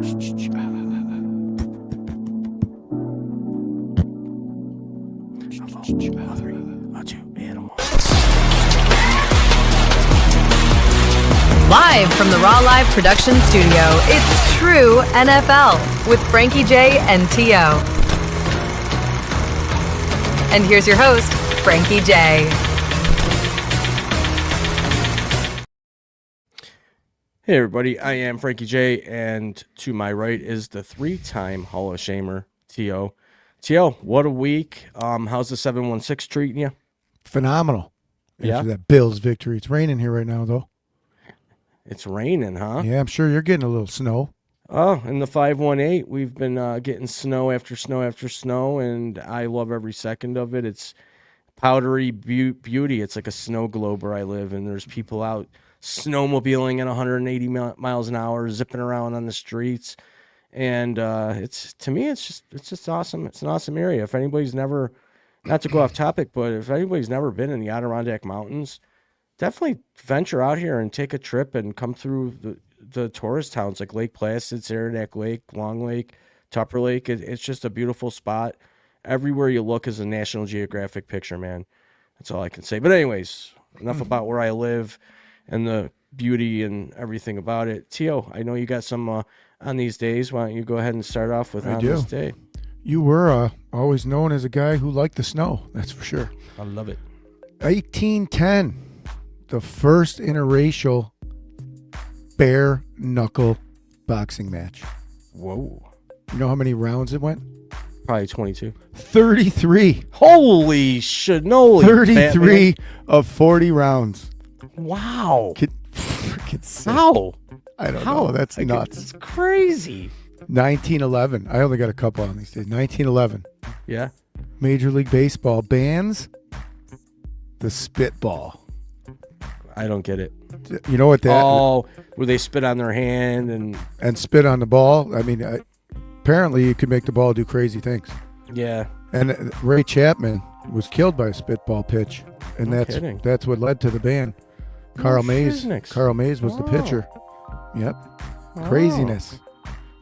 Live from the Raw Live production studio, it's True NFL with Frankie J and T.O. And here's your host, Frankie J. Hey everybody, I am Frankie J, and to my right is the three-time Hall of Shamer, T.O. T.O., what a week. How's the 716 treating you? Phenomenal. Yeah? After that Bills victory. It's raining here right now, though. It's raining, huh? Yeah, I'm sure you're getting a little snow. Oh, in the 518, we've been getting snow after snow after snow, and I love every second of it. It's powdery beauty. It's like a snow globe where I live, and there's people out snowmobiling at 180 miles an hour, zipping around on the streets. And it's just awesome. It's an awesome area. If anybody's never, not to go off topic, but if anybody's never been in the Adirondack Mountains, definitely venture out here and take a trip and come through the tourist towns like Lake Placid, Saranac Lake, Long Lake, Tupper Lake. It's just a beautiful spot. Everywhere you look is a National Geographic picture, man. That's all I can say. But anyways, enough about where I live and the beauty and everything about it. T.O., I know you got some on these days. Why don't you go ahead and start off with this day? You were always known as a guy who liked the snow, that's for sure. I love it. 1810, the first interracial bare knuckle boxing match. Whoa. You know how many rounds it went? Probably 22. 33. Holy shit. No. 33 Batman. Of 40 rounds. Wow. Freaking sick. How? I don't know. That's nuts. It's crazy. 1911. I only got a couple on these days. 1911. Yeah. Major League Baseball bans the spitball. I don't get it. You know what that? Oh, where they spit on their hand and spit on the ball. I mean, apparently you could make the ball do crazy things. Yeah. And Ray Chapman was killed by a spitball pitch, and that's what led to the ban. Carl Mays was the pitcher. Yep. Craziness.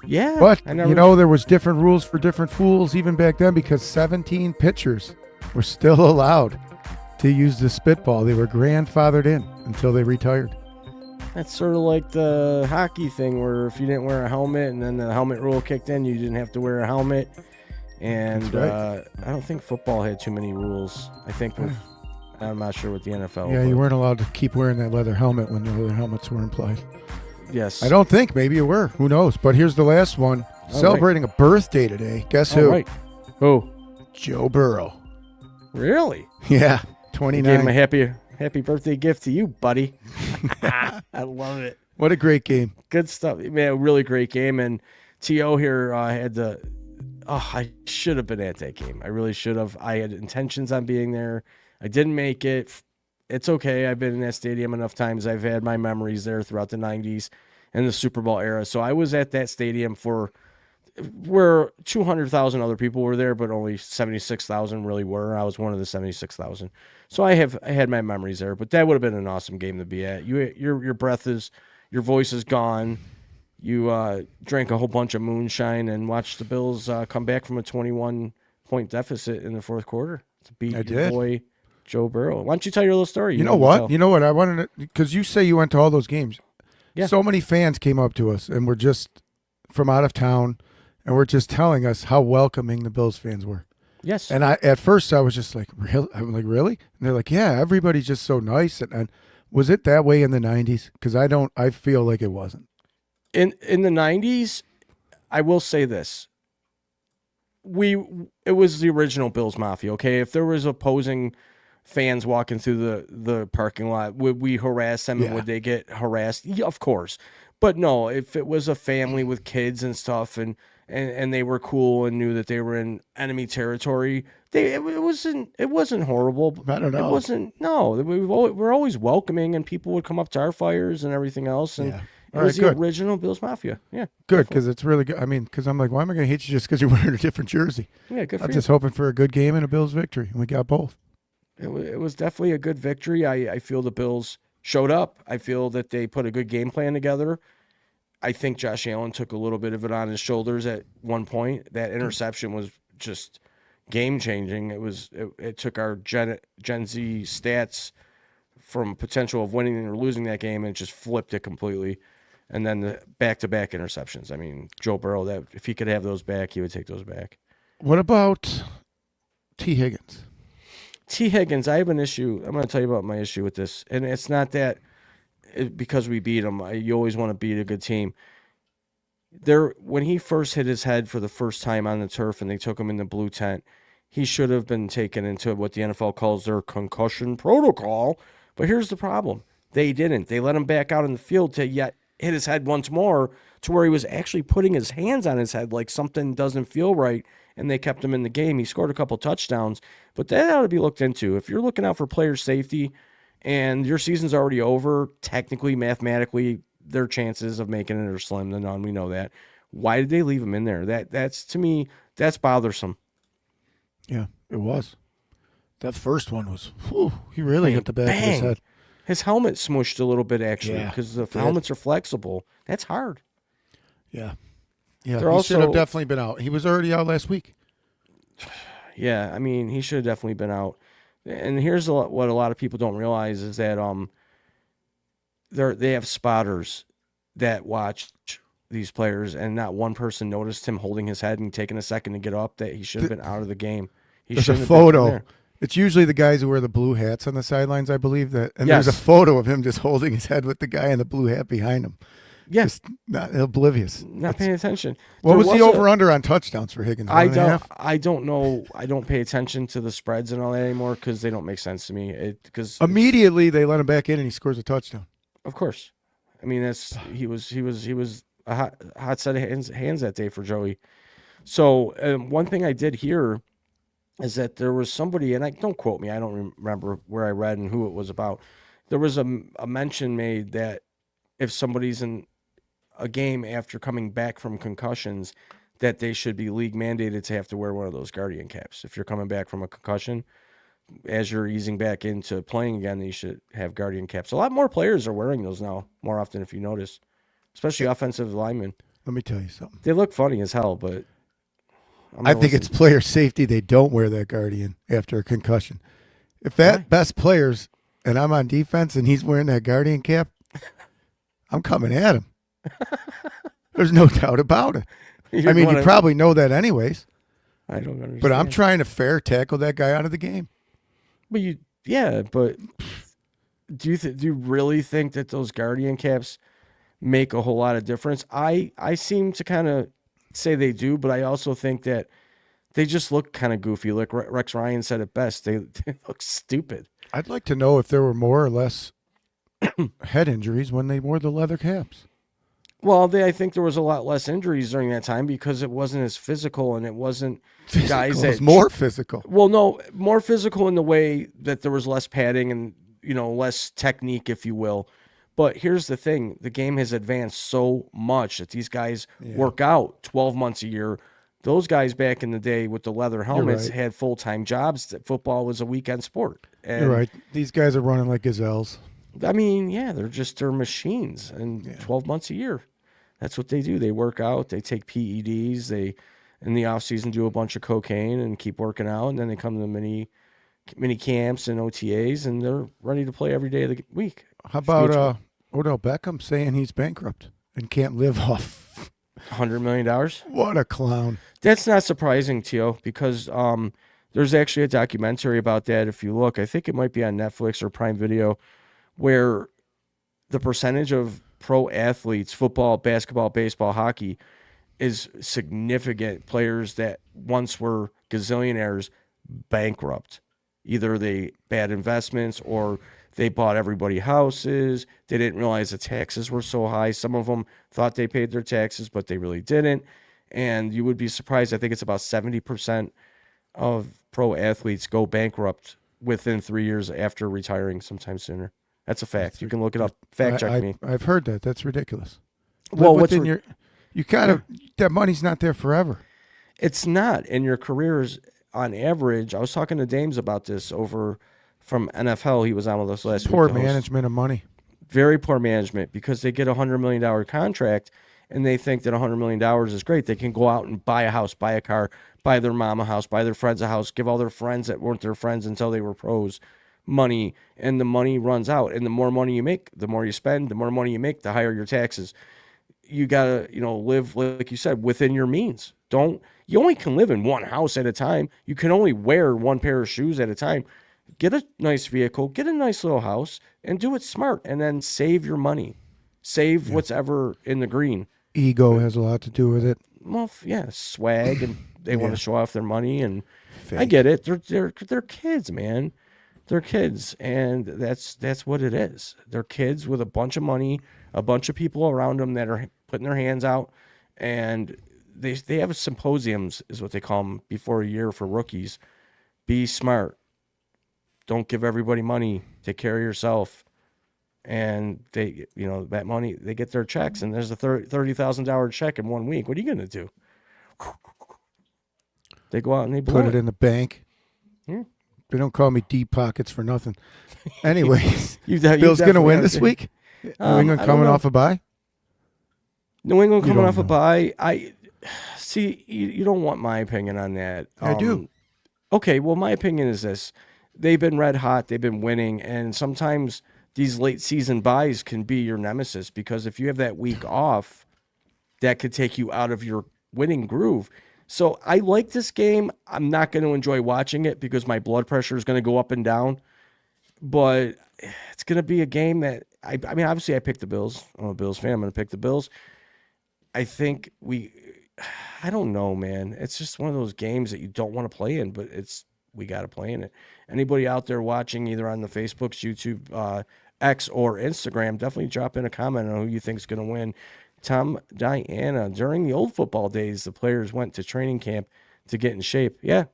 Yeah. But there was different rules for different fools even back then, because 17 pitchers were still allowed to use the spitball. They were grandfathered in until they retired. That's sort of like the hockey thing, where if you didn't wear a helmet and then the helmet rule kicked in, you didn't have to wear a helmet. And right. I don't think football had too many rules. I think I'm not sure with the NFL. Yeah, you weren't allowed to keep wearing that leather helmet when the leather helmets were implied. Yes. I don't think. Maybe you were. Who knows? But here's the last one. Celebrating a birthday today. Guess who? Right. Who? Joe Burrow. Really? Yeah. 29. I gave him a happy birthday gift to you, buddy. I love it. What a great game. Good stuff. Man, really great game. And T.O. here had to... Oh, I should have been at that game. I really should have. I had intentions on being there. I didn't make it. It's okay. I've been in that stadium enough times. I've had my memories there throughout the 90s and the Super Bowl era. So I was at that stadium where 200,000 other people were there, but only 76,000 really were. I was one of the 76,000. So I had my memories there, but that would have been an awesome game to be at. Your voice is gone. You drank a whole bunch of moonshine and watched the Bills come back from a 21-point deficit in the fourth quarter to beat your boy Joe Burrow. Why don't you tell your little story? You know what? I wanted to, because you say you went to all those games. Yeah. So many fans came up to us and were just from out of town, and were just telling us how welcoming the Bills fans were. Yes. And at first I was just like, really? I'm like, really? And they're like, yeah, everybody's just so nice. And was it that way in the 90s? Because I feel like it wasn't. In the 90s, I will say this. It was the original Bills Mafia, okay? If there was opposing fans walking through the parking lot, would we harass them and would they get harassed? Yeah, of course. But no, if it was a family with kids and stuff and they were cool and knew that they were in enemy territory, it wasn't horrible. I don't know. It wasn't. No, we're always welcoming, and people would come up to our fires and everything else. And it was the original Bills Mafia. Yeah, good, because it's really good. I mean, because I'm like, why am I going to hate you just because you're wearing a different jersey? Yeah, good for you. I'm just hoping for a good game and a Bills victory, and we got both. It was definitely a good victory. I feel the Bills showed up. I feel that they put a good game plan together. I think Josh Allen took a little bit of it on his shoulders at one point. That interception was just game changing. It took our Gen Z stats from potential of winning or losing that game and just flipped it completely. And then the back-to-back interceptions. I mean, Joe Burrow, that if he could have those back, he would take those back. What about T. Higgins? T. Higgins, I have an issue. I'm going to tell you about my issue with this. And it's not that because we beat him. You always want to beat a good team. When he first hit his head for the first time on the turf and they took him in the blue tent, he should have been taken into what the NFL calls their concussion protocol. But here's the problem. They didn't. They let him back out in the field to yet hit his head once more to where he was actually putting his hands on his head like something doesn't feel right, and they kept him in the game. He scored a couple touchdowns, but that ought to be looked into. If you're looking out for player safety and your season's already over, technically, mathematically, their chances of making it are slim to none. We know that. Why did they leave him in there? That's to me, that's bothersome. Yeah, it was. That first one was, he really hit the back of his head. His helmet smushed a little bit, actually, because the helmets are flexible. That's hard. Yeah. Yeah, he should have definitely been out. He was already out last week. Yeah, I mean, he should have definitely been out. And here's what a lot of people don't realize is that they have spotters that watch these players, and not one person noticed him holding his head and taking a second to get up, that he should have been out of the game. There's a photo. It's usually the guys who wear the blue hats on the sidelines, I believe. There's a photo of him just holding his head with the guy in the blue hat behind him. Yes. Just not oblivious. Not paying attention. What was the over-under on touchdowns for Higgins? I don't know. I don't pay attention to the spreads and all that anymore because they don't make sense to me. Immediately they let him back in and he scores a touchdown. Of course. I mean, he was a hot set of hands that day for Joey. So one thing I did hear is that there was somebody, and don't quote me, I don't remember where I read and who it was about. There was a mention made that if somebody's in a game after coming back from concussions, that they should be league mandated to have to wear one of those Guardian caps. If you're coming back from a concussion, as you're easing back into playing again, you should have Guardian caps. A lot more players are wearing those now, more often if you notice, especially offensive linemen. Let me tell you something. They look funny as hell, but I think it's player safety. They don't wear that Guardian after a concussion. If that best player's and I'm on defense and he's wearing that Guardian cap, I'm coming at him. There's no doubt about it. I mean, you probably know that anyways. I don't understand. But I'm trying to fair tackle that guy out of the game. But but do you really think that those Guardian caps make a whole lot of difference? I seem to kind of say they do, but I also think that they just look kind of goofy. Like Rex Ryan said it best, they look stupid. I'd like to know if there were more or less head injuries when they wore the leather caps. Well, I think there was a lot less injuries during that time because it wasn't as physical, and it wasn't guys that... It was more physical. Well, no, more physical in the way that there was less padding and, less technique, if you will. But here's the thing. The game has advanced so much that these guys work out 12 months a year. Those guys back in the day with the leather helmets had full-time jobs. That football was a weekend sport. And you're right. These guys are running like gazelles. I mean, they're machines, and 12 months a year. That's what they do. They work out. They take PEDs. They, in the off season, do a bunch of cocaine and keep working out. And then they come to mini camps and OTAs, and they're ready to play every day of the week. How about Odell Beckham saying he's bankrupt and can't live off $100 million? What a clown. That's not surprising, Tio, because there's actually a documentary about that. If you look, I think it might be on Netflix or Prime Video, where the percentage of pro athletes, football, basketball, baseball, hockey, is significant. Players that once were gazillionaires bankrupt. Either they bad investments or they bought everybody houses. They didn't realize the taxes were so high. Some of them thought they paid their taxes, but they really didn't. And you would be surprised. I think it's about 70% of pro athletes go bankrupt within 3 years after retiring, sometimes sooner. That's a fact. You can look it up. Fact check me. I've heard that. That's ridiculous. Well, that money's not there forever. It's not. And your careers, on average, I was talking to Dames about this from NFL. He was on with us last week. Poor management of money. Very poor management, because they get $100 million contract, and they think that $100 million is great. They can go out and buy a house, buy a car, buy their mom a house, buy their friends a house, give all their friends that weren't their friends until they were pros money, and the money runs out. And the more money you make, the more you spend, the more money you make, the higher your taxes. You gotta, live, like you said, within your means. You only can live in one house at a time. You can only wear one pair of shoes at a time. Get a nice vehicle, get a nice little house, and do it smart, and then save your money. Save what's ever in the green. Ego has a lot to do with it. Well, yeah, swag, and they want to show off their money, and Fake. I get it. They're kids, man. They're kids, and that's what it is. They're kids with a bunch of money, a bunch of people around them that are putting their hands out, and they have symposiums, is what they call them, before a year for rookies. Be smart. Don't give everybody money. Take care of yourself. And they, that money, they get their checks, and there's a $30,000 check in 1 week. What are you going to do? They go out and they blow Put it in the bank. Hmm? They don't call me deep pockets for nothing. Anyways, you Bill's going to win this week? New England coming off a bye? New England coming off a bye. I see. You don't want my opinion on that. I do. Okay, well, my opinion is this. They've been red hot. They've been winning. And sometimes these late season buys can be your nemesis, because if you have that week off, that could take you out of your winning groove. So I like this game. I'm not going to enjoy watching it because my blood pressure is going to go up and down. But it's going to be a game that, I mean, obviously I picked the Bills. I'm a Bills fan. I'm going to pick the Bills. I think I don't know, man. It's just one of those games that you don't want to play in, but we got to play in it. Anybody out there watching, either on the Facebooks, YouTube, X, or Instagram, definitely drop in a comment on who you think is going to win. Tom, Diana, during the old football days, the players went to training camp to get in shape. Yeah,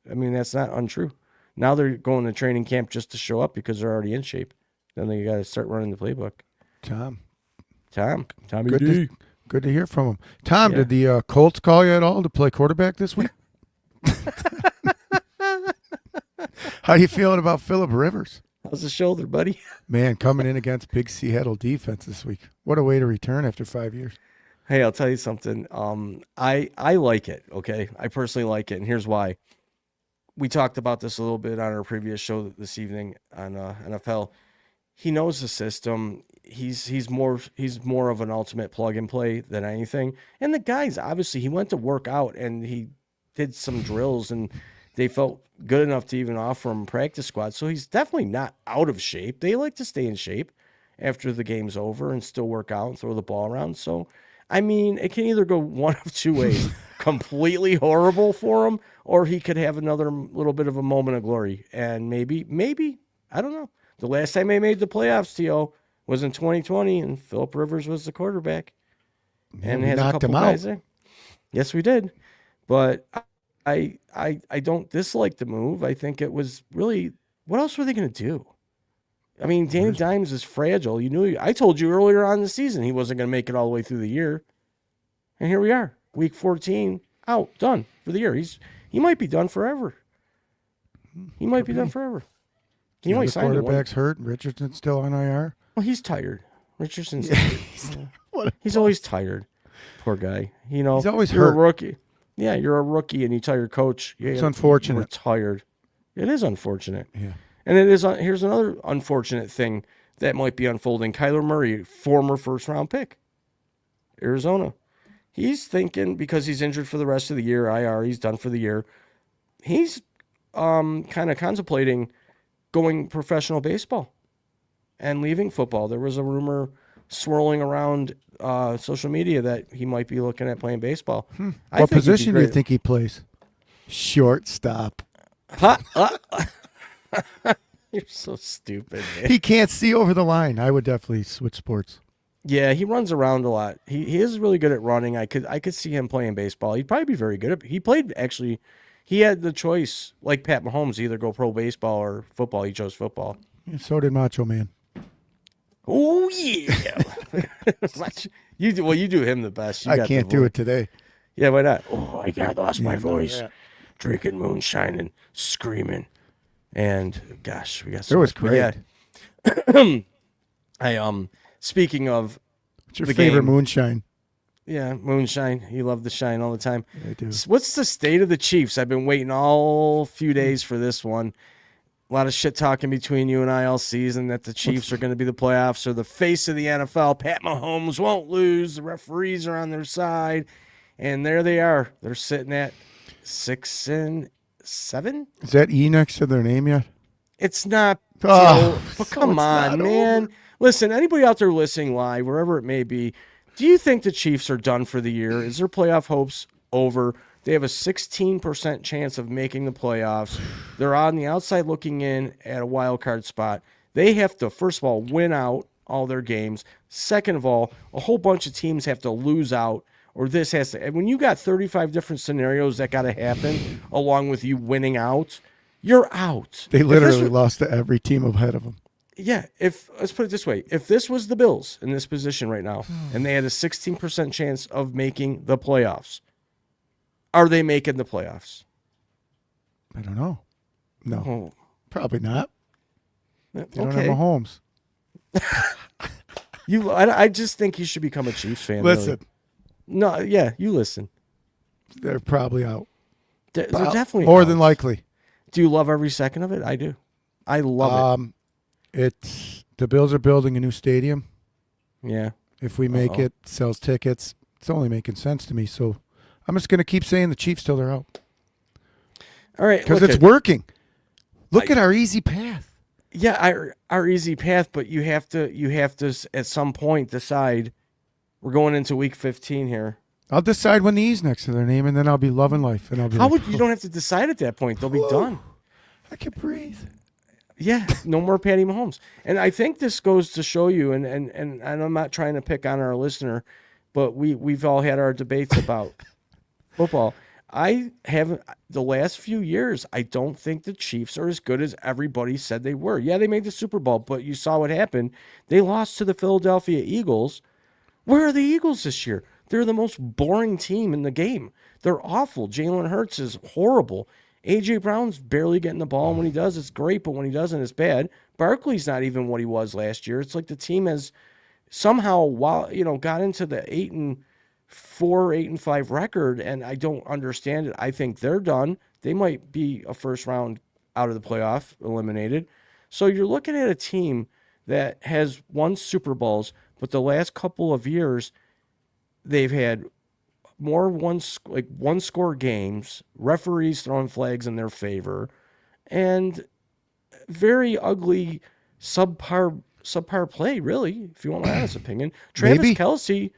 I mean, that's not untrue. Now they're going to training camp just to show up because they're already in shape. Then they got to start running the playbook. Tommy D. Good to hear from him. Tom, did the Colts call you at all to play quarterback this week? How you feeling about Phillip Rivers? How's the shoulder, buddy? Man, coming in against big Seattle defense this week. What a way to return after 5 years. Hey, I'll tell you something. I like it, okay? I personally like it, and here's why. We talked about this a little bit on our previous show this evening on NFL. He knows the system. He's more of an ultimate plug and play than anything. And the guys, obviously, he went to work out and he did some drills, and they felt good enough to even offer him practice squad. So he's definitely not out of shape. They like to stay in shape after the game's over and still work out and throw the ball around. So, I mean, it can either go one of two ways. Completely horrible for him, or he could have another little bit of a moment of glory. And maybe, I don't know. The last time they made the playoffs, T.O., was in 2020, and Phillip Rivers was the quarterback. And has a couple guys there. Yes, we did. But I don't dislike the move. I think it was really, what else were they going to do? I mean, Danny Dimes is fragile. I told you earlier on in the season he wasn't going to make it all the way through the year. And here we are, week 14, out, done for the year. He might be done forever. He might be done forever. He only signed it. Quarterback's hurt. Richardson's still on IR. Well, he's tired. Richardson's he's always tired. Poor guy. He's always you're hurt. A rookie. Yeah, you're a rookie and you tell your coach. Yeah, it's unfortunate. You're tired. It is unfortunate. Yeah. And it is. Here's another unfortunate thing that might be unfolding. Kyler Murray, former first-round pick, Arizona. He's thinking, because he's injured for the rest of the year, IR, he's done for the year. He's kind of contemplating going professional baseball and leaving football. There was a rumor swirling around social media that he might be looking at playing baseball. What position do you think he plays? Shortstop. You're so stupid, man. He can't see over the line. I would definitely switch sports. Yeah, he runs around a lot. He is really good at running. I could see him playing baseball. He'd probably be very good at. He played actually. He had the choice, like Pat Mahomes, either go pro baseball or football. He chose football. Yeah, so did Macho Man. Oh yeah. You do him the best. I can't do it today. Yeah, why not? Oh, I lost my voice. Drinking moonshine and screaming. And gosh, we got so it was much, great. Yeah. Speaking of what's your the favorite game, moonshine? Yeah, moonshine. You love the shine all the time. I do. What's the state of the Chiefs? I've been waiting all few days for this one. A lot of shit talking between you and I all season that the Chiefs are going to be the playoffs or the face of the NFL. Pat Mahomes won't lose. The referees are on their side. And there they are. They're sitting at 6-7. Is that E next to their name yet? It's not. Oh, but so come it's on, not man. over. Listen, anybody out there listening live, wherever it may be, do you think the Chiefs are done for the year? Is their playoff hopes over? They have a 16% chance of making the playoffs. They're on the outside looking in at a wild card spot. They have to, first of all, win out all their games. Second of all, a whole bunch of teams have to lose out, or this has to. And when you got 35 different scenarios that got to happen along with you winning out, you're out. They literally lost to every team ahead of them. Yeah, let's put it this way. If this was the Bills in this position right now, and they had a 16% chance of making the playoffs, are they making the playoffs? I don't know. No, Oh, probably not. okay. They don't have Mahomes. I just think you should become a Chiefs fan. Listen, really. No, yeah, you listen. they're probably out. They're definitely more out. than likely. Do you love every second of it? I do. I love It's the Bills are building a new stadium. it. Yeah. If we make it, sells tickets. It's only making sense to me. So I'm just going to keep saying the Chiefs till they're out All right. because look it's working. Look at our easy path. Yeah, our easy path, but you have to at some point decide. We're going into week 15 here. I'll decide when the E's next to their name, and then I'll be loving life. And I'll be You don't have to decide at that point. They'll be done. I can breathe. Yeah, no more Patty Mahomes. And I think this goes to show you, and I'm not trying to pick on our listener, but we've all had our debates about football. I haven't, the last few years, I don't think the Chiefs are as good as everybody said they were. Yeah, they made the Super Bowl, but you saw what happened. They lost to the Philadelphia Eagles. Where are the Eagles this year? They're the most boring team in the game. They're awful. Jalen Hurts is horrible. A.J. Brown's barely getting the ball, and when he does, it's great, but when he doesn't, it's bad. Barkley's not even what he was last year. It's like the team has somehow, got into the 8-4, 8-5 record, and I don't understand it. I think they're done. They might be a first round out of the playoff, eliminated. So you're looking at a team that has won Super Bowls, but the last couple of years, they've had more one-score games, referees throwing flags in their favor, and very ugly subpar play, really, if you want my honest opinion. Travis Kelce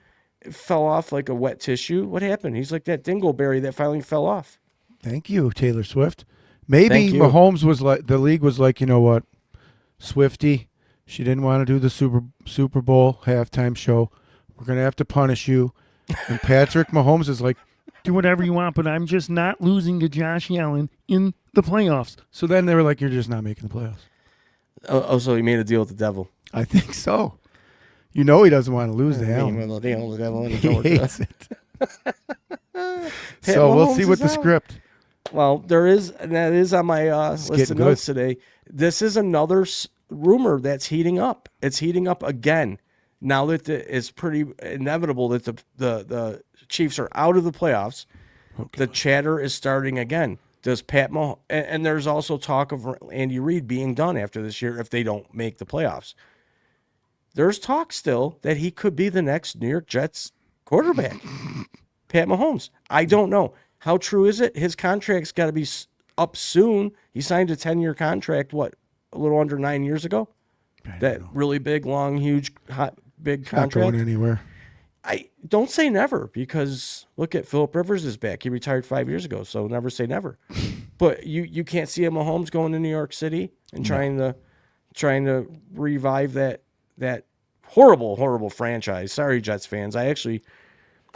fell off like a wet tissue. What happened? He's like that dingleberry that finally fell off. Thank you, Taylor Swift. Maybe Thank you. Mahomes was like, the league was like, you know what, Swifty, she didn't want to do the Super Bowl halftime show. We're going to have to punish you. And Patrick Mahomes is like, do whatever you want, but I'm just not losing to Josh Allen in the playoffs. So then they were like, you're just not making the playoffs. Oh, so he made a deal with the devil. I think so. You know he doesn't want to lose to Allen. He hates it. So we'll see what the script. Well, that is on my list of notes today. This is another rumor that's heating up. It's heating up again. Now that it's pretty inevitable that the Chiefs are out of the playoffs, the chatter is starting again. Does Pat Mahomes, and there's also talk of Andy Reid being done after this year if they don't make the playoffs. There's talk still that he could be the next New York Jets quarterback, Pat Mahomes. I don't know. How true is it? His contract's got to be up soon. He signed a 10-year contract, a little under 9 years ago? That really big, long, huge, big contract. Not going anywhere. I don't say never, because look at Phillip Rivers is back. He retired 5 years ago, so never say never. But you can't see a Mahomes going to New York City and trying to revive that horrible, horrible franchise. Sorry, Jets fans. I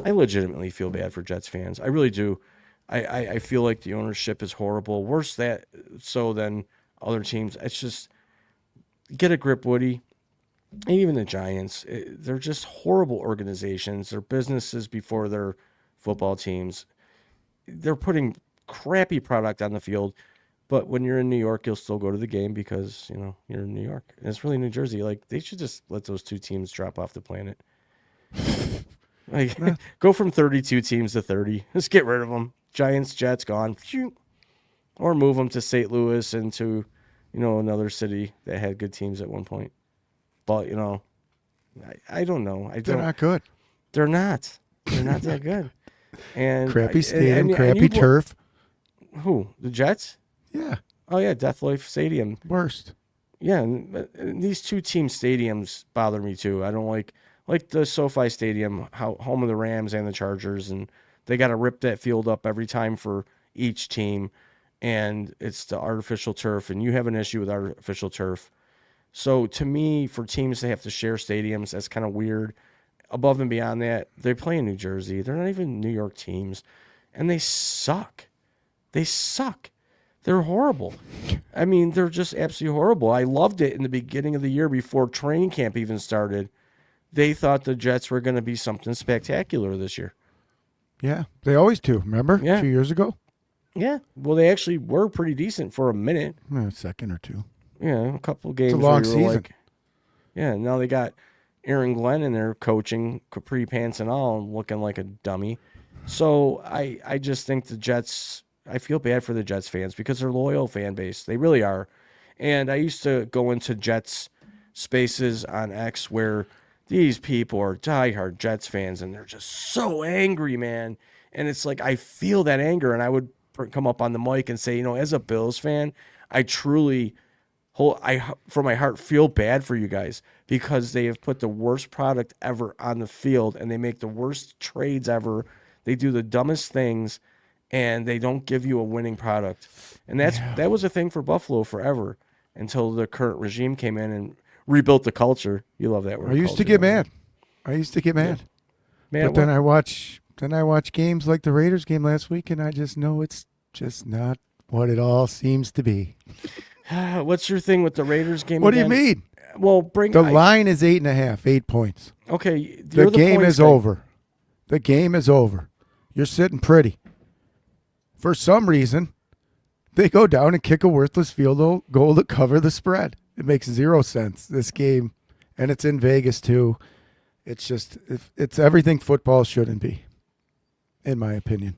legitimately feel bad for Jets fans. I really do. I feel like the ownership is horrible. Worse than other teams. It's just, get a grip, Woody. And even the Giants, they're just horrible organizations. They're businesses before they're football teams. They're putting crappy product on the field, but when you're in New York, you'll still go to the game because, you're in New York. And it's really New Jersey. Like, they should just let those two teams drop off the planet. Like, go from 32 teams to 30. Just get rid of them. Giants, Jets, gone. Or move them to St. Louis and to, another city that had good teams at one point. But, I don't know. They're not good. They're not. They're not that good. And crappy stadium, crappy turf. Who? The Jets? Yeah. Oh, yeah, Death Life Stadium. Worst. Yeah, and these two team stadiums bother me too. I don't like the SoFi Stadium, home of the Rams and the Chargers, and they got to rip that field up every time for each team, and it's the artificial turf, and you have an issue with artificial turf. So to me, for teams to have to share stadiums, that's kind of weird. Above and beyond that, they play in New Jersey. They're not even New York teams, and they suck. They suck. They're horrible. I mean, they're just absolutely horrible. I loved it in the beginning of the year before training camp even started. They thought the Jets were going to be something spectacular this year. Yeah, they always do. Remember? Yeah. A few years ago? Yeah. Well, they actually were pretty decent for a minute. A second or two. Yeah, a couple of games. It's a long where you were season. Yeah, now they got Aaron Glenn in there coaching, capri pants and all, looking like a dummy. So I just think the Jets... I feel bad for the Jets fans because they're a loyal fan base. They really are. And I used to go into Jets spaces on X where these people are diehard Jets fans and they're just so angry, man. And it's like I feel that anger, and I would come up on the mic and say, as a Bills fan, I truly, from my heart, feel bad for you guys because they have put the worst product ever on the field and they make the worst trades ever. They do the dumbest things. And they don't give you a winning product. And that was a thing for Buffalo forever until the current regime came in and rebuilt the culture. You love that word. I used to get mad. Yeah. But then I watch games like the Raiders game last week, and I just know it's just not what it all seems to be. What's your thing with the Raiders game? What again? do you mean? Well, line is 8.5, 8 points. Okay. The game is over. The game is over. You're sitting pretty. For some reason, they go down and kick a worthless field goal to cover the spread. It makes zero sense, this game. And it's in Vegas, too. It's just, it's everything football shouldn't be, in my opinion.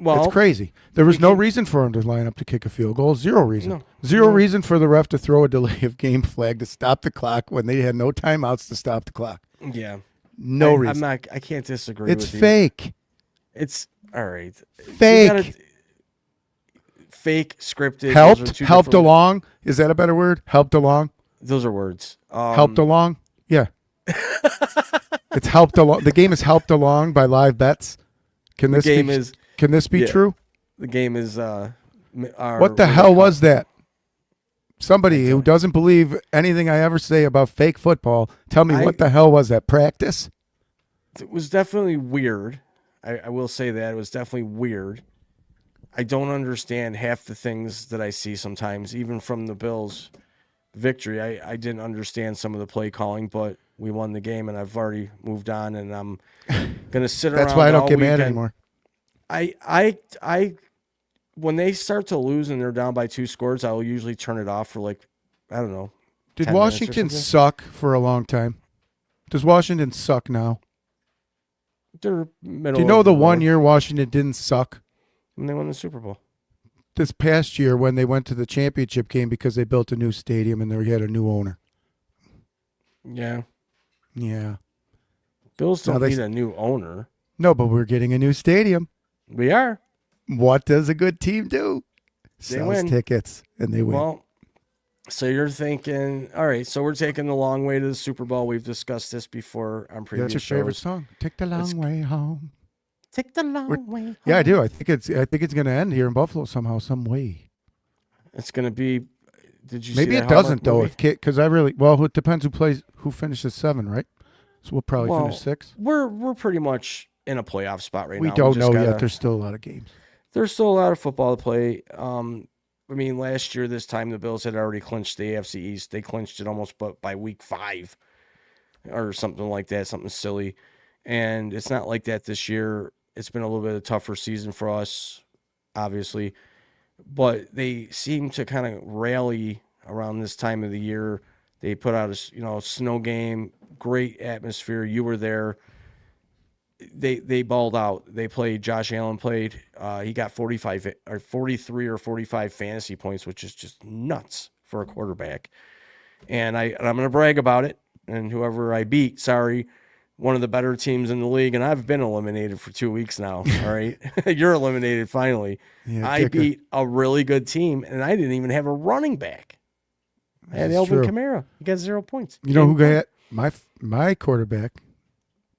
Well, it's crazy. There was no reason for him to line up to kick a field goal. Zero reason. No. Zero reason for the ref to throw a delay of game flag to stop the clock when they had no timeouts to stop the clock. Yeah. No reason. I can't disagree with you. It's fake. It's all right. Fake. Fake, scripted. Helped along. Is that a better word? Helped along. Those are words. Helped along. Yeah. It's helped along. The game is helped along by live bets. Can this be true? The game is. What the hell was that? Somebody who doesn't believe anything I ever say about fake football, tell me what the hell was that? Practice? It was definitely weird. I will say that. It was definitely weird. I don't understand half the things that I see sometimes, even from the Bills' victory. I didn't understand some of the play calling, but we won the game, and I've already moved on, and I'm going to sit around. That's why I don't get weekend. mad anymore. When they start to lose and they're down by 2 scores, I will usually turn it off for I don't know. Did Washington suck for a long time? Does Washington suck now? They're middle. Do you know the 1 year Washington didn't suck? When they won the Super Bowl. This past year when they went to the championship game because they built a new stadium and they had a new owner. Yeah. Yeah. Bills don't need a new owner. No, but we're getting a new stadium. We are. What does a good team do? They Sells win. tickets, and they win. Well, so you're thinking, all right, so we're taking the long way to the Super Bowl. We've discussed this before on previous That's your favorite shows. song. Take the long way home. Take the long way home. Yeah, I do. I think it's going to end here in Buffalo somehow, some way. It's going to be. Did you? Maybe see it doesn't though. movie? Because I really it depends who finishes 7, right? So we'll probably finish 6. We're pretty much in a playoff spot right now. We don't know yet. There's still a lot of games. There's still a lot of football to play. I mean, last year this time the Bills had already clinched the AFC East. They clinched it almost by week 5 or something like that, something silly. And it's not like that this year. It's been a little bit of a tougher season for us, obviously. But they seem to kind of rally around this time of the year. They put out a snow game, great atmosphere. You were there. they balled out. They played. Josh Allen played. He got 45 or 43 or 45 fantasy points, which is just nuts for a quarterback. And I'm going to brag about it. And whoever I beat, sorry, one of the better teams in the league, and I've been eliminated for 2 weeks now. All right, you're eliminated finally. Yeah, I beat a really good team, and I didn't even have a running back. I had Alvin Kamara. He got 0 points. You know who got my quarterback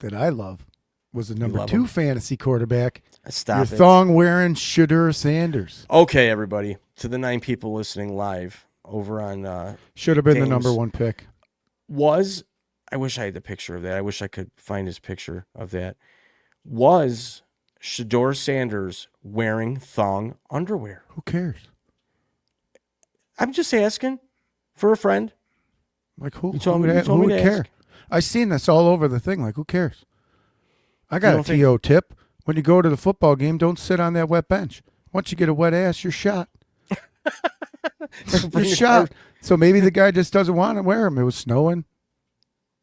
that I love was the number 2 fantasy quarterback. Stop your thong-wearing Shedeur Sanders. Okay, everybody. To the 9 people listening live over on should have been the number 1 pick. I wish I had the picture of that. I wish I could find his picture of that. Was Shedeur Sanders wearing thong underwear? Who cares? I'm just asking for a friend. Like who? You told me who would care? I've seen this all over the thing. Like who cares? I got a TO tip. When you go to the football game, don't sit on that wet bench. Once you get a wet ass, you're shot. You're shot. So maybe the guy just doesn't want to wear them. It was snowing.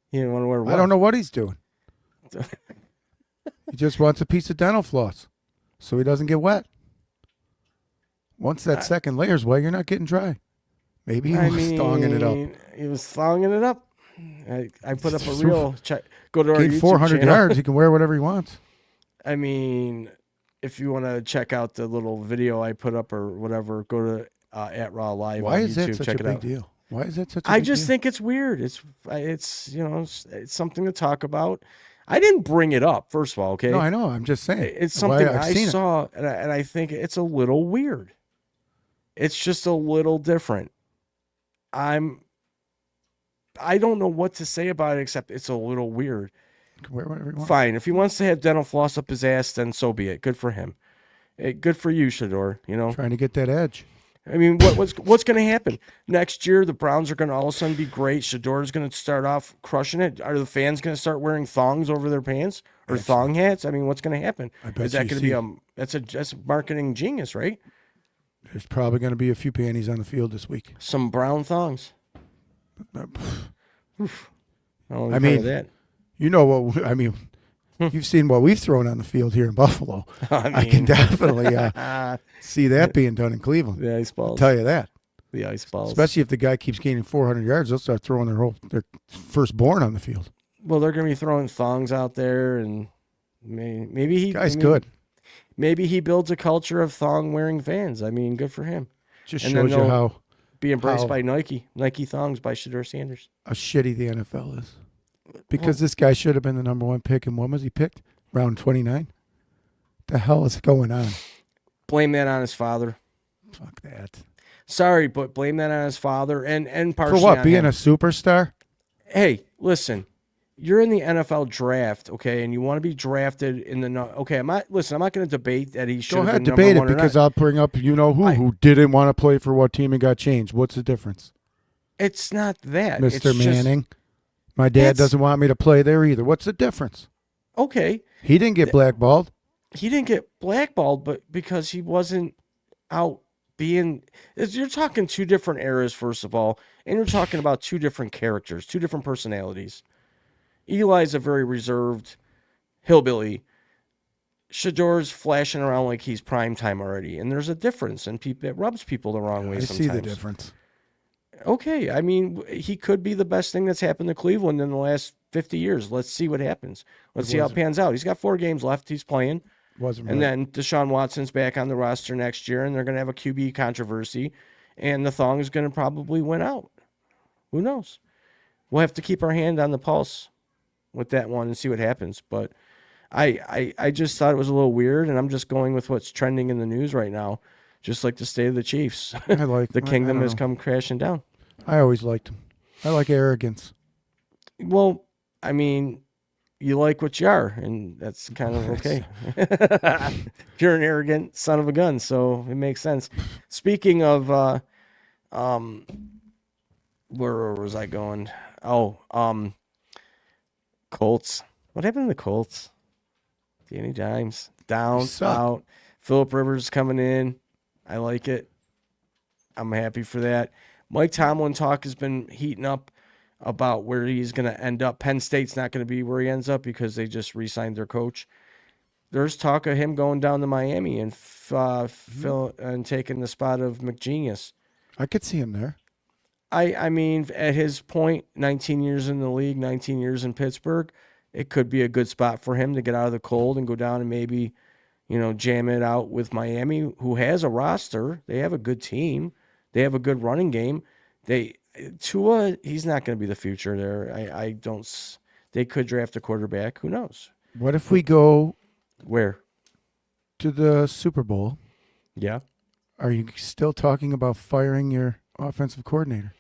He didn't want to wear what? I don't know what he's doing. He just wants a piece of dental floss so he doesn't get wet. Once that second layer's wet, you're not getting dry. Maybe he was thonging it up. He was thonging it up. I put up a real check. Go to our YouTube 400 channel. yards. He can wear whatever he wants. I mean, if you want to check out the little video I put up or whatever, go to at Raw Live on YouTube. Why is that such check a big deal? Why is that such a big deal? I just think it's weird. It's it's something to talk about. I didn't bring it up, first of all, okay? No, I know. I'm just saying. It's something I saw, and I think it's a little weird. It's just a little different. I don't know what to say about it except it's a little weird. Wear whatever you want. Fine. If he wants to have dental floss up his ass, then so be it. Good for him. Good for you, Shedeur. Trying to get that edge. I mean, what's going to happen next year? The Browns are going to all of a sudden be great. Shedeur is going to start off crushing it. Are the fans going to start wearing thongs over their pants or thong hats? I mean, what's going to happen? Is that going to be that's a marketing genius, right? There's probably going to be a few panties on the field this week. Some brown thongs. I mean, that. You know what? I mean, you've seen what we've thrown on the field here in Buffalo. I can definitely see that being done in Cleveland. The ice balls. I'll tell you that. The ice balls. Especially if the guy keeps gaining 400 yards, they'll start throwing their firstborn on the field. Well, they're going to be throwing thongs out there, and maybe he guy's good. Maybe he builds a culture of thong-wearing fans. I mean, good for him. Just shows you how be embraced by Nike thongs by Shedeur Sanders. How shitty the NFL is. Because this guy should have been the number 1 pick, and when was he picked? Round 29? The hell is going on? Blame that on his father. Fuck that. Sorry, but blame that on his father and partially for what? On being him. A superstar? Hey, listen. You're in the NFL draft, okay, and you want to be drafted in the okay. I'm not going to debate that he should. Go have ahead, been debate number it one because I'll bring up who didn't want to play for what team and got changed. What's the difference? It's not that, Mr. Manning. My dad doesn't want me to play there either. What's the difference? Okay, he didn't get blackballed. He didn't get blackballed, but because he wasn't out being. You're talking 2 different eras, first of all, and you're talking about 2 different characters, 2 different personalities. Eli's a very reserved hillbilly. Shedeur's flashing around like he's prime time already, and there's a difference, and it rubs people the wrong way sometimes. I see the difference. Okay, I mean, he could be the best thing that's happened to Cleveland in the last 50 years. Let's see what happens. Let's see how it pans out. He's got 4 games left. He's playing. And then Deshaun Watson's back on the roster next year, and they're going to have a QB controversy, and the thong is going to probably win out. Who knows? We'll have to keep our hand on the pulse with that one and see what happens. But I just thought it was a little weird, and I'm just going with what's trending in the news right now, just like the state of the Chiefs. The kingdom has come crashing down. I always liked him. I like arrogance. Well, I mean, you like what you are, and that's kind of okay. You're an arrogant son of a gun, so it makes sense. Speaking of, where was I going? Colts. What happened to the Colts? Danny Dimes down, out. Phillip Rivers coming in. I like it. I'm happy for that. Mike Tomlin talk has been heating up. about where he's going to end up. Penn State's not going to be where he ends up because they just re-signed their coach. There's talk of him going down to Miami and taking the spot of McGenius. I could see him there. I mean, at his point, 19 years in the league, 19 years in Pittsburgh, it could be a good spot for him to get out of the cold and go down and maybe, jam it out with Miami, who has a roster. They have a good team. They have a good running game. Tua, he's not going to be the future there. I don't. They could draft a quarterback. Who knows? What if we go where? To the Super Bowl. Yeah. Are you still talking about firing your offensive coordinator?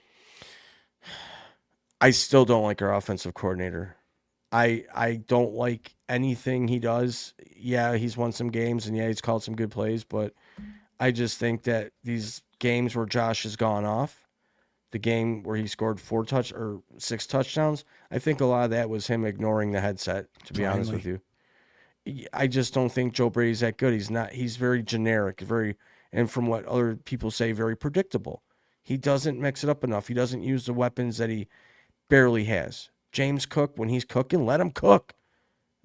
I still don't like our offensive coordinator. I don't like anything he does. Yeah, he's won some games, and yeah, he's called some good plays, but I just think that these games where Josh has gone off, the game where he scored 6 touchdowns, I think a lot of that was him ignoring the headset, to be honest with you. I just don't think Joe Brady's that good. He's very generic, and from what other people say, very predictable. He doesn't mix it up enough. He doesn't use the weapons that he barely has. James Cook, when he's cooking, let him cook.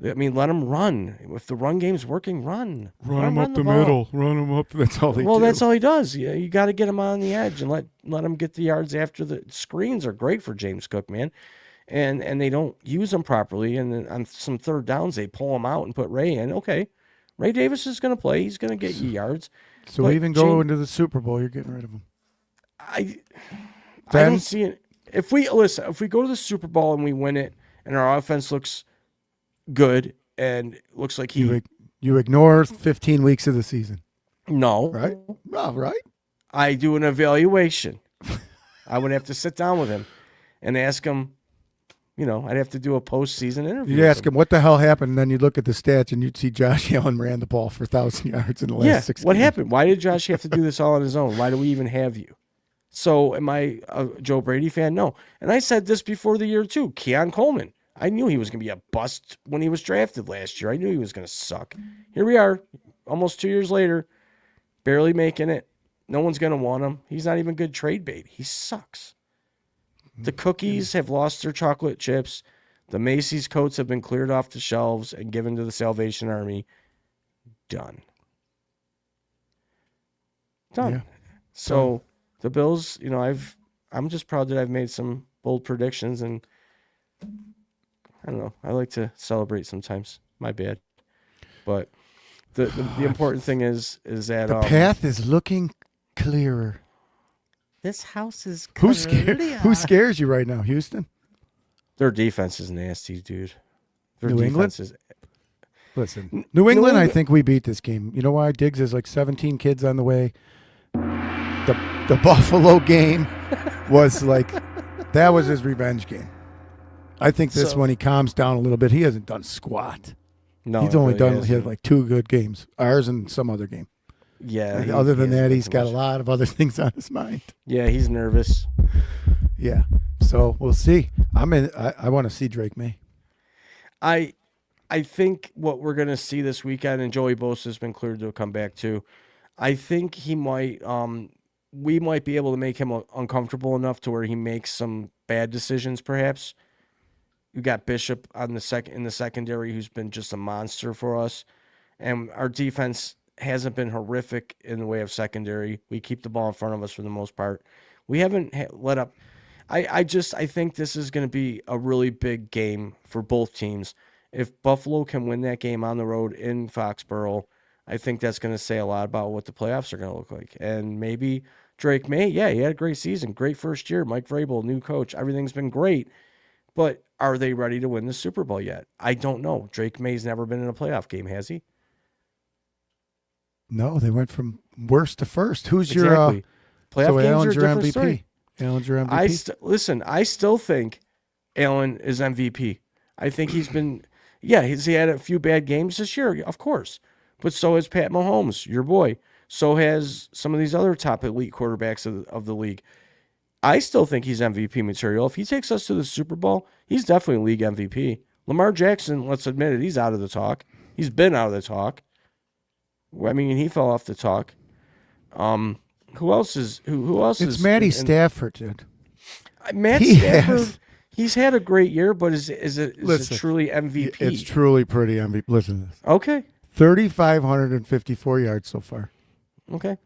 I mean, let him run. If the run game's working, run. Run him up the middle. Run him up. That's all they do. Well, that's all he does. You got to get him on the edge and let him get the yards after the screens are great for James Cook, man. And they don't use him properly. And then on some third downs, they pull him out and put Ray in. Okay, Ray Davis is going to play. He's going to get you yards. So even go into the Super Bowl, you're getting rid of him. I don't see it. If we go to the Super Bowl and we win it, and our offense looks good and looks like you ignore 15 weeks of the season. No, right? Well, right. I do an evaluation. I would have to sit down with him and ask him. I'd have to do a postseason interview. You'd ask him what the hell happened, and then you'd look at the stats, and you'd see Josh Allen ran the ball for 1,000 yards in the last 6 games. What happened? Why did Josh have to do this all on his own? Why do we even have you? So am I a Joe Brady fan? No. And I said this before the year, too. Keon Coleman. I knew he was going to be a bust when he was drafted last year. I knew he was going to suck. Here we are, almost 2 years later, barely making it. No one's going to want him. He's not even good trade bait. He sucks. The cookies have lost their chocolate chips. The Macy's coats have been cleared off the shelves and given to the Salvation Army. Done. Yeah. So the Bills, I'm just proud that I've made some bold predictions, and I don't know. I like to celebrate sometimes. My bad. But the important thing is that the path is looking clearer. This house is Who scares you right now, Houston? Their defense is nasty, dude. New England? Listen, New England, I think we beat this game. You know why? Diggs has like 17 kids on the way. The Buffalo game was that was his revenge game. I think this one he calms down a little bit. He hasn't done squat. No, he's only he had like 2 good games, ours and some other game. Yeah. Other than that, he's got a lot of other things on his mind. Yeah, he's nervous. Yeah. So we'll see. I want to see Drake May. I think what we're gonna see this weekend, and Joey Bosa has been cleared to come back too. I think he might. We might be able to make him uncomfortable enough to where he makes some bad decisions, perhaps. You got Bishop on in the secondary, who's been just a monster for us, and our defense hasn't been horrific in the way of secondary. We keep the ball in front of us for the most part. We haven't let up. I think this is going to be a really big game for both teams. If Buffalo can win that game on the road in Foxborough, I think that's going to say a lot about what the playoffs are going to look like. And maybe Drake May, he had a great season, great first year. Mike Vrabel, new coach, everything's been great. But are they ready to win the Super Bowl yet? I don't know. Drake May's never been in a playoff game, has he? No, they went from worst to first. Who's your playoff so games Allen's are your different MVP? Story. Allen's your MVP? I still think Allen is MVP. I think he's been, he had a few bad games this year, of course. But so has Pat Mahomes, your boy. So has some of these other top elite quarterbacks of the league. I still think he's MVP material. If he takes us to the Super Bowl, he's definitely league MVP. Lamar Jackson, let's admit it, he's out of the talk. He's been out of the talk. I mean, he fell off the talk. Who else is? Who else is? It's Matty Stafford, dude. Stafford. He's had a great year, but is it truly MVP? It's truly pretty MVP. Listen to this. Okay. 3,554 yards so far. Okay.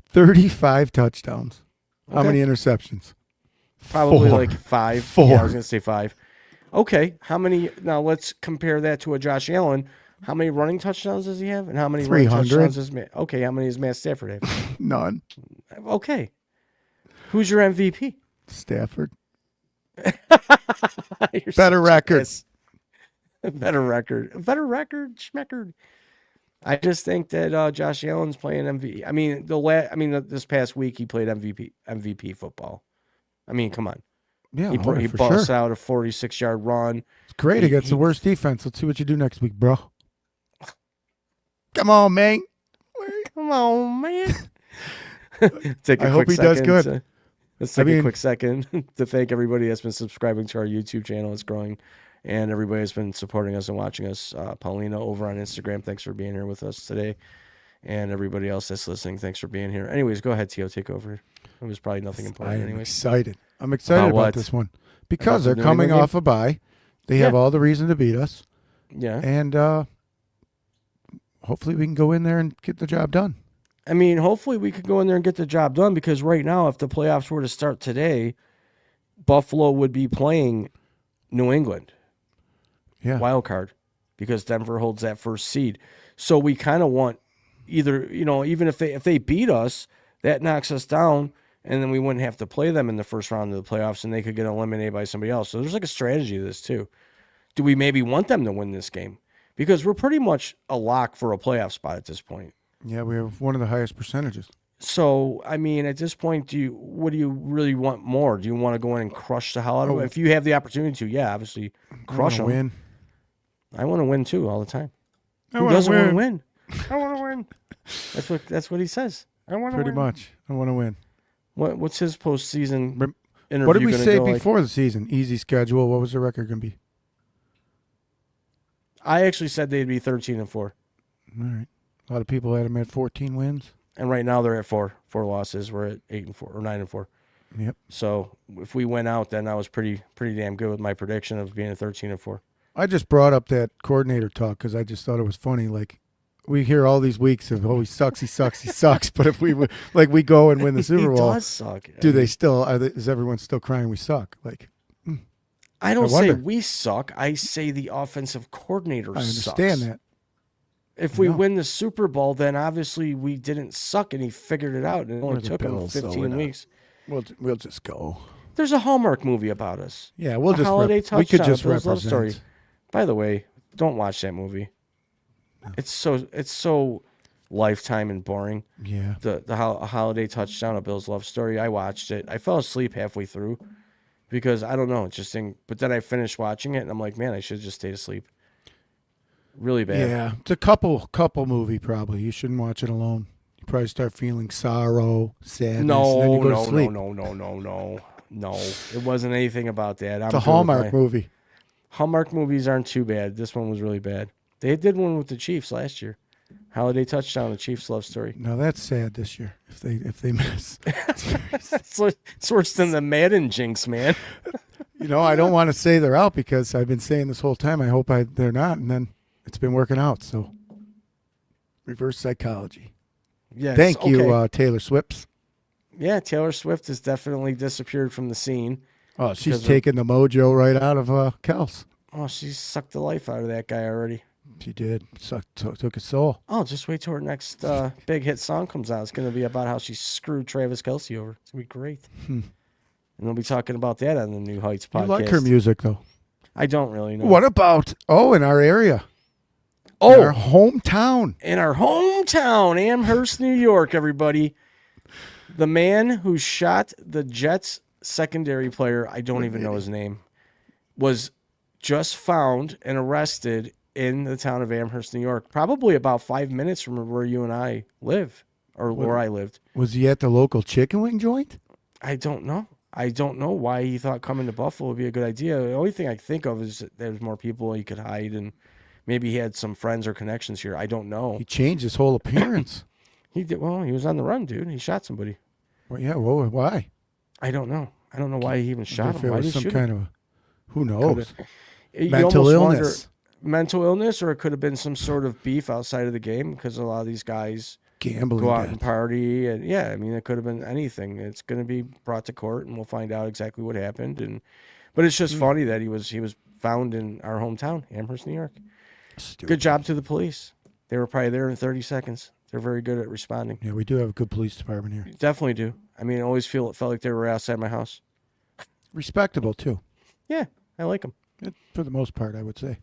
35 touchdowns. Okay. How many interceptions? Probably 4. like 5. 4. Yeah, I was going to say 5. Okay. How many? Now let's compare that to a Josh Allen. How many running touchdowns does he have? And how many running touchdowns does okay, how many does Matt Stafford have? None. Okay. Who's your MVP? Stafford. Better record. Better record. Schmeckard. I just think that Josh Allen's playing MVP. I mean, this past week he played MVP football. I mean, come on. Yeah, he busts out a 46-yard run. It's great against the worst defense. Let's see what you do next week, bro. Come on, man. Come on, man. I hope he does good. Let's take a quick second to thank everybody that's been subscribing to our YouTube channel. It's growing, and everybody has been supporting us and watching us. Paulina over on Instagram, thanks for being here with us today. And everybody else that's listening, thanks for being here. Anyways, go ahead, Tio, take over. It was probably nothing important anyways. I'm excited about this one because they're coming off a bye. They have all the reason to beat us. Yeah. And hopefully we can go in there and get the job done. I mean, hopefully we could go in there and get the job done because right now, if the playoffs were to start today, Buffalo would be playing New England. Yeah. Wild card because Denver holds that first seed. So we kind of want either, even if they beat us, that knocks us down, and then we wouldn't have to play them in the first round of the playoffs, and they could get eliminated by somebody else. So there's like a strategy to this too. Do we maybe want them to win this game? Because we're pretty much a lock for a playoff spot at this point. Yeah, we have one of the highest percentages. So, I mean, at this point, what do you really want more? Do you want to go in and crush the hell out of them? If you have the opportunity to, yeah, obviously crush them. Win. I want to win too all the time. Who doesn't want to win? I want to win. That's what he says. I want to win. Pretty much. I want to win. What's his postseason interview? What did we say before the season? Easy schedule. What was the record going to be? I actually said they'd be 13-4. All right. A lot of people had them at 14 wins. And right now they're at 4 losses. We're at 8-4 or 9-4. Yep. So if we went out, then I was pretty damn good with my prediction of being at 13-4. I just brought up that coordinator talk because I just thought it was funny. Like, we hear all these weeks of, he sucks. But if we go and win the Super Bowl, he does suck. They still? Is everyone still crying we suck? Like, I don't say we suck. I say the offensive coordinator sucks. I understand that. If we win the Super Bowl, then obviously we didn't suck, and he figured it out, and it only took him 15 weeks. We'll just go. There's a Hallmark movie about us. Yeah, we'll just Holiday Touchdown. We could just Bill's Love Story. represent. By the way, don't watch that movie. No. It's so Lifetime and boring. Yeah. The Holiday Touchdown, A Bill's Love Story. I watched it. I fell asleep halfway through because I don't know, but then I finished watching it, and I'm like, man, I should have just stayed asleep. Really bad. Yeah, it's a couple movie probably. You shouldn't watch it alone. You probably start feeling sorrow, sadness, and then you go to sleep. No. It wasn't anything about that. It's a Hallmark movie. Hallmark movies aren't too bad. This one was really bad. They did one with the Chiefs last year. Holiday Touchdown, the Chiefs' love story. No, that's sad this year if they miss. It's worse than the Madden jinx, man. I don't want to say they're out because I've been saying this whole time I hope they're not, and then it's been working out. So reverse psychology. Yes. Thank you, Taylor Swift. Yeah, Taylor Swift has definitely disappeared from the scene. Oh, she's taken the mojo right out of Kels. Oh, she sucked the life out of that guy already. She did. Took his soul. Oh, just wait till her next big hit song comes out. It's going to be about how she screwed Travis Kelce over. It's going to be great. And they'll be talking about that on the New Heights podcast. You like her music, though? I don't really know. What about, in our area? In our hometown. In our hometown, Amherst, New York, everybody. The man who shot the Jets secondary player, I don't even know his name, was just found and arrested in the town of Amherst, New York, probably about 5 minutes from where you and I live, or where I lived. Was he at the local chicken wing joint? I don't know. I don't know why he thought coming to Buffalo would be a good idea. The only thing I think of is that there's more people he could hide, and maybe he had some friends or connections here. I don't know. He changed his whole appearance. He did. Well, he was on the run, dude. He shot somebody. Well, yeah. Well, why? I don't know. I don't know why he even shot him. If it Why was did he some shoot kind him? of Who knows? You Mental almost wonder- illness. mental illness, or it could have been some sort of beef outside of the game because a lot of these guys Gambling. go out debt. and party, and it could have been anything. It's going to be brought to court, and we'll find out exactly what happened. But it's just funny that he was found in our hometown, Amherst, New York. Stupid. Good job to the police. They were probably there in 30 seconds. They're very good at responding. Yeah, we do have a good police department here. Definitely do. I mean, I always felt like they were outside my house. Respectable too. Yeah, I like them. For the most part, I would say.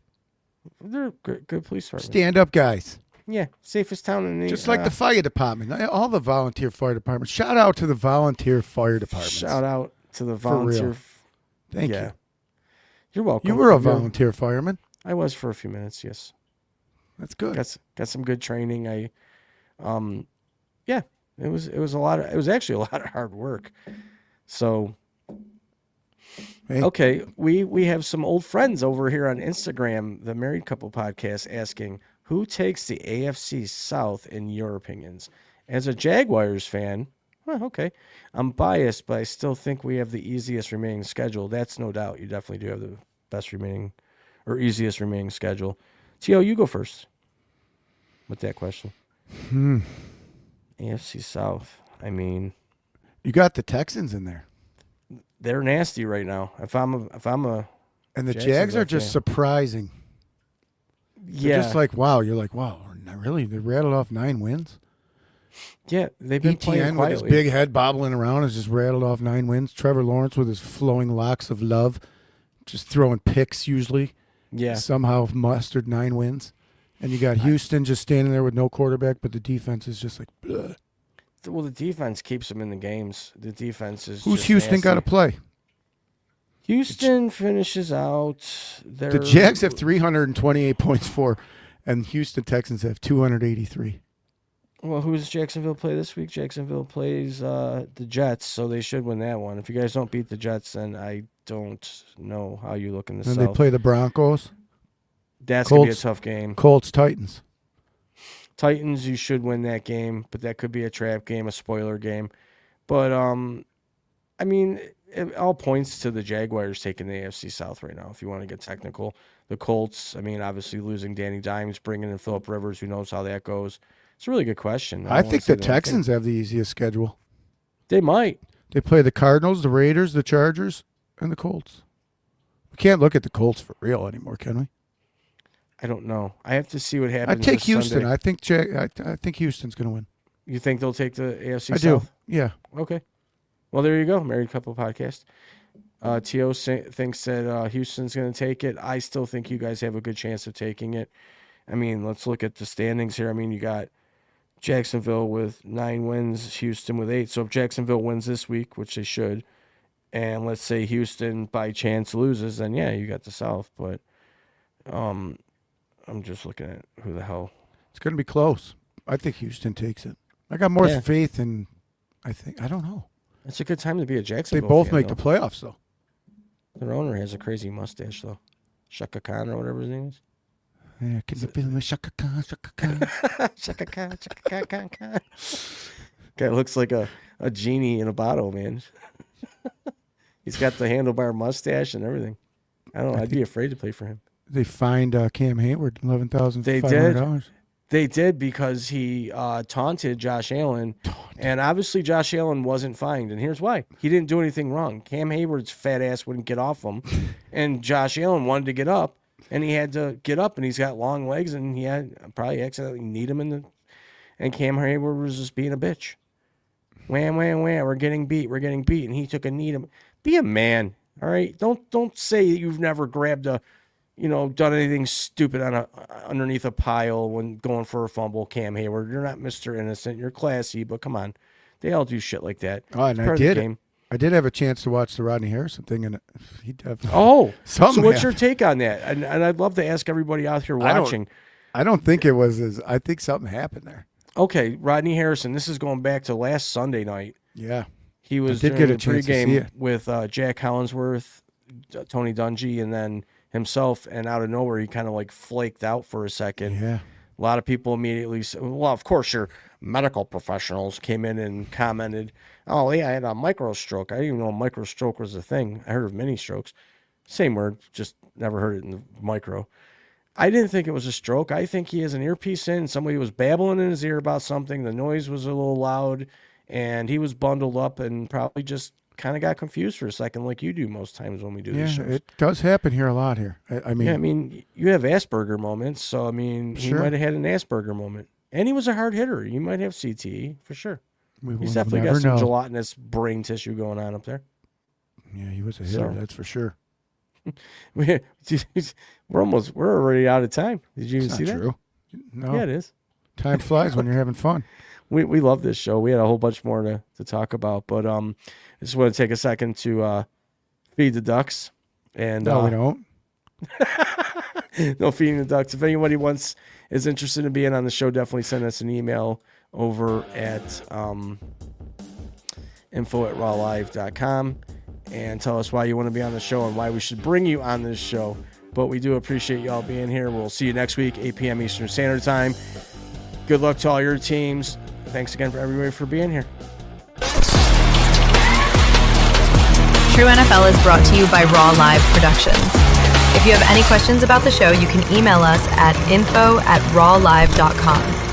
They're good police department. Stand up guys. Yeah, safest town in the Just like the fire department. All the volunteer fire departments. Shout out to the volunteer fire departments. Shout out to the For real. volunteer. Thank you. You're welcome. You were a volunteer fireman. I was for a few minutes. Yes, That's good. got some good training. It was a lot. It was actually a lot of hard work. So. Hey. Okay, we have some old friends over here on Instagram, the Married Couple Podcast, asking who takes the AFC South in your opinions. As a Jaguars fan, okay, I'm biased, but I still think we have the easiest remaining schedule. That's no doubt. You definitely do have the best remaining or easiest remaining schedule. Tio, you go first with that question. AFC South. I mean, You got the Texans in there. they're nasty right now. If I'm a And the Jacksonville Jags are just fan. surprising. They're yeah, just like, wow. You're like, wow, not really? They rattled off 9 wins? yeah, they've been playing ETN with his quietly. big head bobbling around has just rattled off 9 wins. Trevor Lawrence with his flowing locks of love, just throwing picks usually. Yeah, Somehow mustered 9 wins. And you got Houston just standing there with no quarterback, but the defense is just like, bleh. well, the defense keeps them in the games. The defense is. Who's just Houston got to nasty. play? Houston finishes out. The Jags have 328 points for, and Houston Texans have 283. Well, who does Jacksonville play this week? Jacksonville plays the Jets, so they should win that one. If you guys don't beat the Jets, then I don't know how you look in the And South. they play the Broncos, That's going to be a Colts. tough game. Colts, Titans. Titans, you should win that game, but that could be a trap game, a spoiler game. But, I mean, it all points to the Jaguars taking the AFC South right now, if you want to get technical. The Colts, I mean, obviously losing Danny Dimes, bringing in Phillip Rivers, who knows how that goes. It's a really good question. I think the Texans have the easiest schedule. They might. They play the Cardinals, the Raiders, the Chargers, and the Colts. We can't look at the Colts for real anymore, can we? I don't know. I have to see what happens. I'd take this Houston. Sunday. I think Houston's going to win. You think they'll take the AFC I South? do. Yeah. Okay. Well, there you go. Married Couple Podcast. T.O. thinks that Houston's going to take it. I still think you guys have a good chance of taking it. I mean, let's look at the standings here. I mean, you got Jacksonville with 9 wins, Houston with 8. So if Jacksonville wins this week, which they should, and let's say Houston by chance loses, then yeah, you got the South. But I'm just looking at who the hell. It's going to be close. I think Houston takes it. I got more Yeah. faith in, I don't know. It's a good time to be a They Jacksonville both fan, make though. the playoffs, though. Their owner has a crazy mustache, though. Shaka Khan or whatever his name is. Yeah, can you feel me? Shaka Khan, Shaka Khan. Shaka Khan, Shaka Khan. Guy looks like a genie in a bottle, man. He's got the handlebar mustache and everything. I don't know. I'd be afraid to play for him. They fined Cam Hayward $11,500. They did. They did because he taunted Josh Allen, and obviously Josh Allen wasn't fined, and here's why. He didn't do anything wrong. Cam Hayward's fat ass wouldn't get off him, and Josh Allen wanted to get up, and he had to get up, and he's got long legs, and he had probably accidentally kneed him and Cam Hayward was just being a bitch. Wham, wham, wham, we're getting beat, and he took a knee to be a man, all right? Don't say that you've never grabbed done anything stupid underneath a pile when going for a fumble, Cam Hayward. You're not Mr. Innocent. You're classy, but come on. They all do shit like that. Oh, and It's part of the game. I did have a chance to watch the Rodney Harrison thing, and he definitely. Oh, so Something what's your happened. take on that? And I'd love to ask everybody out here watching. I don't think it was I think something happened there. Okay, Rodney Harrison. This is going back to last Sunday night. Yeah. He was did doing get a the chance to see pregame it. with Jack Collinsworth, Tony Dungy, and then himself. And out of nowhere, he kind of like flaked out for a second. Yeah. A lot of people immediately said, well, of course, your medical professionals came in and commented, oh, yeah, I had a micro stroke. I didn't even know a micro stroke was a thing. I heard of mini strokes. Same word, just never heard it in the micro. I didn't think it was a stroke. I think he has an earpiece in. Somebody was babbling in his ear about something. The noise was a little loud, and he was bundled up and probably just kind of got confused for a second, like you do most times when we do these shows. It does happen here a lot here. I mean, you have Asperger moments, so I mean, he might have had an Asperger moment, and he was a hard hitter. You might have CTE for sure. He's definitely got some gelatinous brain tissue going on up there. Yeah, he was a hitter, that's for sure. We're already out of time. Did you even see that? True. No. Yeah, it is. Time flies when you're having fun. We love this show. We had a whole bunch more to talk about, but I just want to take a second to feed the ducks. And no, we don't. No feeding the ducks. If anybody is interested in being on the show, definitely send us an email over at info@rawlive.com and tell us why you want to be on the show and why we should bring you on this show. But we do appreciate y'all being here. We'll see you next week, 8 p.m. Eastern Standard Time. Good luck to all your teams. Thanks again for everybody for being here. True NFL is brought to you by Raw Live Productions. If you have any questions about the show, you can email us at info@rawlive.com.